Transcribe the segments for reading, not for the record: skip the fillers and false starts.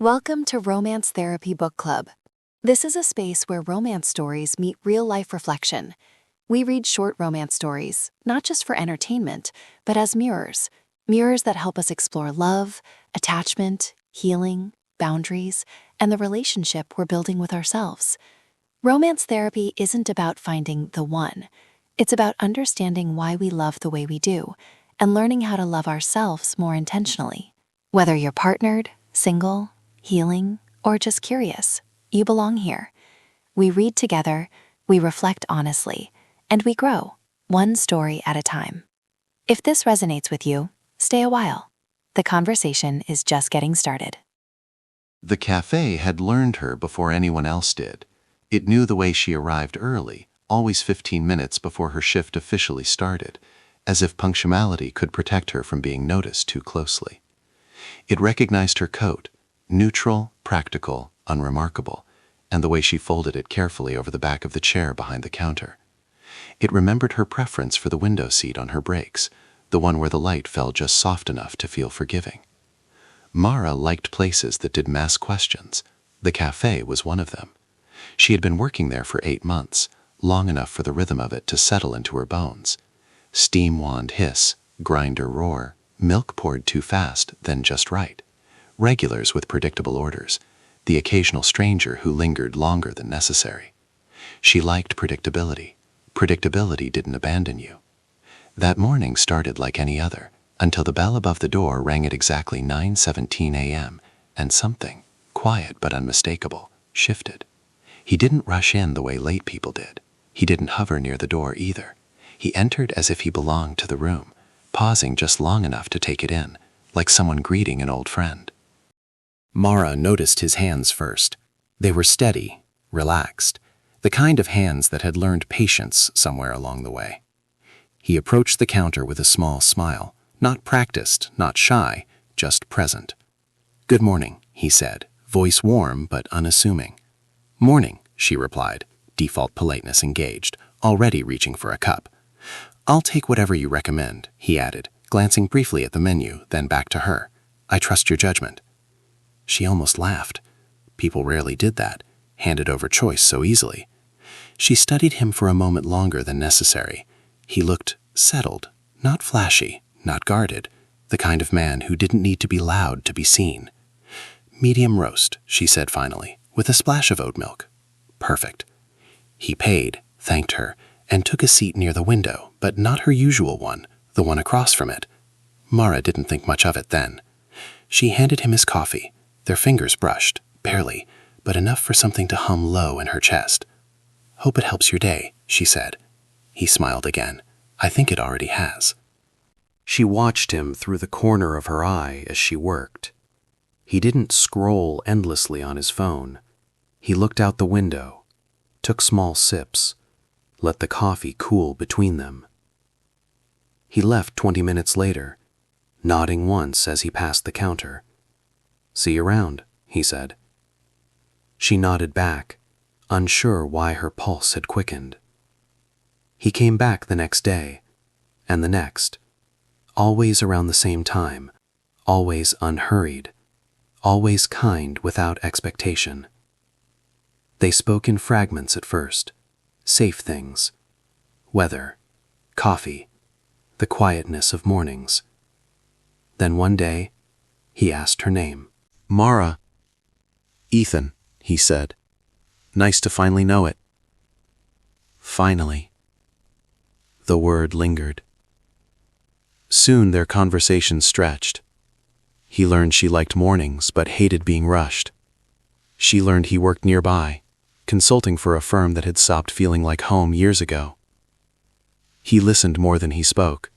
Welcome to Romance Therapy Book Club. This is a space where romance stories meet real-life reflection. We read short romance stories, not just for entertainment, but as mirrors. Mirrors that help us explore love, attachment, healing, boundaries, and the relationship we're building with ourselves. Romance therapy isn't about finding the one. It's about understanding why we love the way we do, and learning how to love ourselves more intentionally. Whether you're partnered, single, healing, or just curious, you belong here. We read together, we reflect honestly, and we grow, one story at a time. If this resonates with you, stay a while. The conversation is just getting started. The café had learned her before anyone else did. It knew the way she arrived early, always 15 minutes before her shift officially started, as if punctuality could protect her from being noticed too closely. It recognized her coat, neutral, practical, unremarkable, and the way she folded it carefully over the back of the chair behind the counter. It remembered her preference for the window seat on her breaks, the one where the light fell just soft enough to feel forgiving. Mara liked places that didn't ask questions. The café was one of them. She had been working there for 8 months, long enough for the rhythm of it to settle into her bones. Steam wand hiss, grinder roar, milk poured too fast, then just right. Regulars with predictable orders, the occasional stranger who lingered longer than necessary. She liked predictability. Predictability didn't abandon you. That morning started like any other, until the bell above the door rang at exactly 9:17 a.m., and something, quiet but unmistakable, shifted. He didn't rush in the way late people did. He didn't hover near the door either. He entered as if he belonged to the room, pausing just long enough to take it in, like someone greeting an old friend. Mara noticed his hands first. They were steady, relaxed, the kind of hands that had learned patience somewhere along the way. He approached the counter with a small smile, not practiced, not shy, just present. "Good morning," he said, voice warm but unassuming. "Morning," she replied, default politeness engaged, already reaching for a cup. "I'll take whatever you recommend," he added, glancing briefly at the menu, then back to her. "I trust your judgment." She almost laughed. People rarely did that, handed over choice so easily. She studied him for a moment longer than necessary. He looked settled, not flashy, not guarded, the kind of man who didn't need to be loud to be seen. "Medium roast," she said finally, with a splash of oat milk. "Perfect." He paid, thanked her, and took a seat near the window, but not her usual one, the one across from it. Mara didn't think much of it then. She handed him his coffee. Their fingers brushed, barely, but enough for something to hum low in her chest. "Hope it helps your day," she said. He smiled again. "I think it already has." She watched him through the corner of her eye as she worked. He didn't scroll endlessly on his phone. He looked out the window, took small sips, let the coffee cool between them. He left 20 minutes later, nodding once as he passed the counter. "See you around," he said. She nodded back, unsure why her pulse had quickened. He came back the next day, and the next, always around the same time, always unhurried, always kind without expectation. They spoke in fragments at first, safe things, weather, coffee, the quietness of mornings. Then one day, he asked her name. "Mara." "Ethan," he said. "Nice to finally know it." Finally. The word lingered. Soon their conversation stretched. He learned she liked mornings but hated being rushed. She learned he worked nearby, consulting for a firm that had stopped feeling like home years ago. He listened more than he spoke.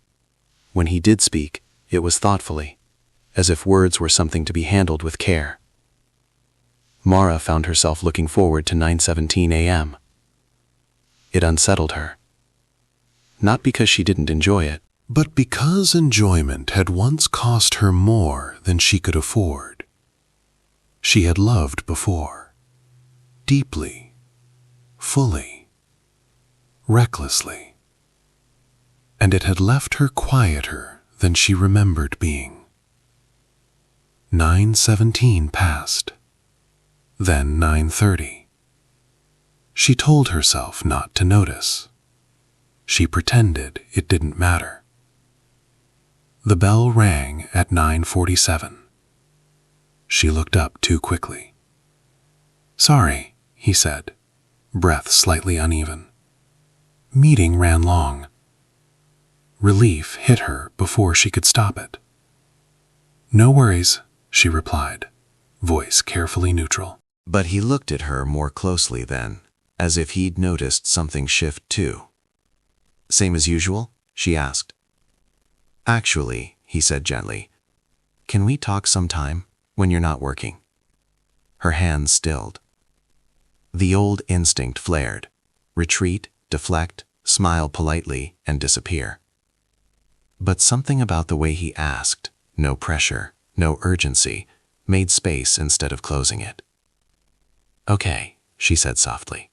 When he did speak, it was thoughtfully, as if words were something to be handled with care. Mara found herself looking forward to 9:17 a.m. It unsettled her. Not because she didn't enjoy it, but because enjoyment had once cost her more than she could afford. She had loved before, deeply, fully, recklessly, and it had left her quieter than she remembered being. 9:17 passed. Then 9:30. She told herself not to notice. She pretended it didn't matter. The bell rang at 9:47. She looked up too quickly. "Sorry," he said, breath slightly uneven. "Meeting ran long." Relief hit her before she could stop it. "No worries," she replied, voice carefully neutral. But he looked at her more closely then, as if he'd noticed something shift too. "Same as usual?" she asked. "Actually," he said gently, "can we talk sometime when you're not working?" Her hands stilled. The old instinct flared. Retreat, deflect, smile politely, and disappear. But something about the way he asked, no pressure, no urgency, made space instead of closing it. "Okay," she said softly.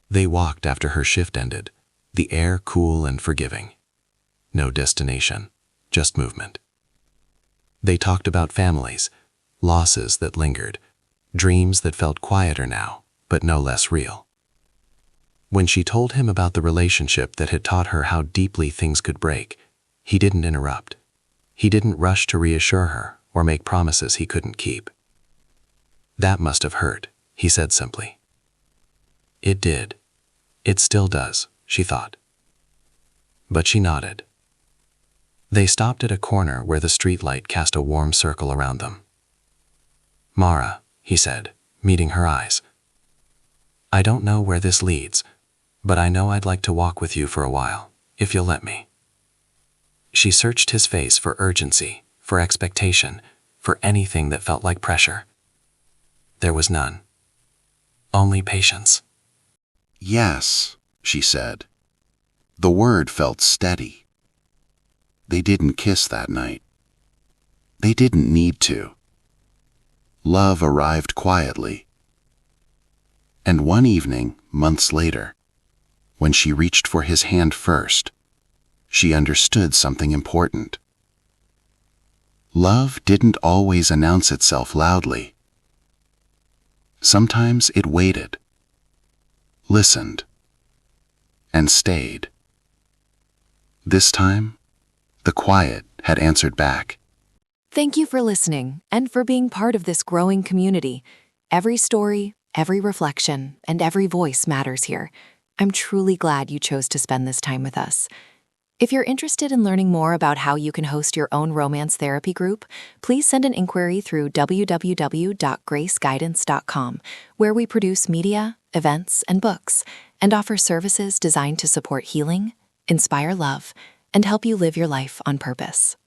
They walked after her shift ended, the air cool and forgiving. No destination, just movement. They talked about families, losses that lingered, dreams that felt quieter now, but no less real. When she told him about the relationship that had taught her how deeply things could break, he didn't interrupt. He didn't rush to reassure her or make promises he couldn't keep. "That must have hurt," he said simply. It did. It still does, she thought. But she nodded. They stopped at a corner where the streetlight cast a warm circle around them. "Mara," he said, meeting her eyes, "I don't know where this leads, but I know I'd like to walk with you for a while, if you'll let me." She searched his face for urgency, for expectation, for anything that felt like pressure. There was none. Only patience. "Yes," she said. The word felt steady. They didn't kiss that night. They didn't need to. Love arrived quietly. And one evening, months later, when she reached for his hand first, she understood something important. Love didn't always announce itself loudly. Sometimes it waited, listened, and stayed. This time, the quiet had answered back. Thank you for listening and for being part of this growing community. Every story, every reflection, and every voice matters here. I'm truly glad you chose to spend this time with us. If you're interested in learning more about how you can host your own romance therapy group, please send an inquiry through www.graceguidance.com, where we produce media, events, and books, and offer services designed to support healing, inspire love, and help you live your life on purpose.